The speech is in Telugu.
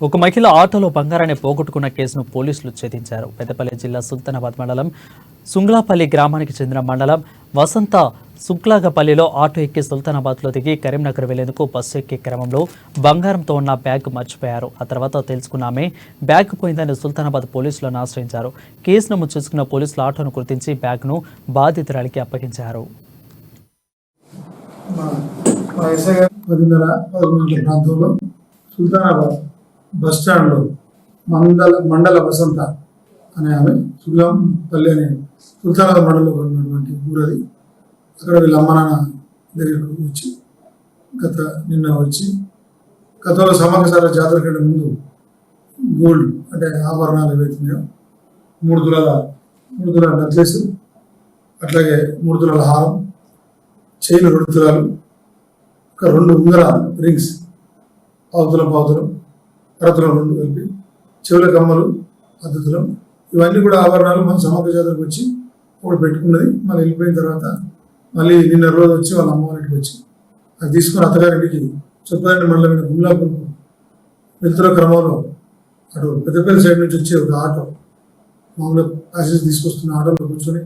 ఒక మహిళ ఆటోలో బంగారాన్ని పోగొట్టుకున్న కేసును పోలీసులు ఛేదించారు. పెద్దపల్లి జిల్లా సుల్తానాబాద్ మండలం సుంగ్లాపల్లి గ్రామానికి చెందిన మండలం వసంత సుంక్లాగపల్లిలో ఆటో ఎక్కి సుల్తానాబాద్లో దిగి కరీంనగర్ వెళ్లేందుకు బస్సు ఎక్కే క్రమంలో బంగారంతో ఉన్న బ్యాగ్ మర్చిపోయారు. ఆ తర్వాత తెలుసుకున్న ఆమె బ్యాగ్ పోయిందని సుల్తానాబాద్ పోలీసులను ఆశ్రయించారు. కేసు నమోదు చేసుకున్న పోలీసులు ఆటోను గుర్తించి బ్యాగ్ను బాధితురాలికి అప్పగించారు. సుల్తానాబాద్ బస్ స్టాండ్లో మండల వసంత అనే ఆమె సుగ్లాంపల్లి అనే సుల్తానాబాద్ మండలంలో ఉన్నటువంటి ఊరది. అక్కడ వీళ్ళ అమ్మ నాన్న దగ్గరకు వచ్చి నిన్న వచ్చి గతంలో సమాచార జాతర కంటే ముందు గోల్డ్ అంటే ఆభరణాలు ఏవైతున్నాయో 3 తులాల నెక్లెస్, అట్లాగే 3 తులాల హారం, చైన్ 2 తులాలు, ఒక 2 ఉంగరాలు రింగ్స్ పావుతులం అరతులం 2 కలిపి, చెవుల కమ్మలు పద్ధతులం, ఇవన్నీ కూడా ఆభరణాలు మన సమగ్ర జాతరకు వచ్చి ఒకటి పెట్టుకున్నది. మళ్ళీ వెళ్ళిపోయిన తర్వాత మళ్ళీ నిన్న రోజు వచ్చి వాళ్ళ అమ్మ వాళ్ళకి వచ్చి అది తీసుకుని అత్తగారింటికి చొప్పదండి మండలం మీద గుమ్లాపూర్కు వెళ్తున్న క్రమంలో అటు పెద్దపల్లి సైడ్ నుంచి వచ్చే ఒక ఆటో మామూలుగా ప్యాసేజ్ తీసుకొస్తున్న ఆటోలో కూర్చొని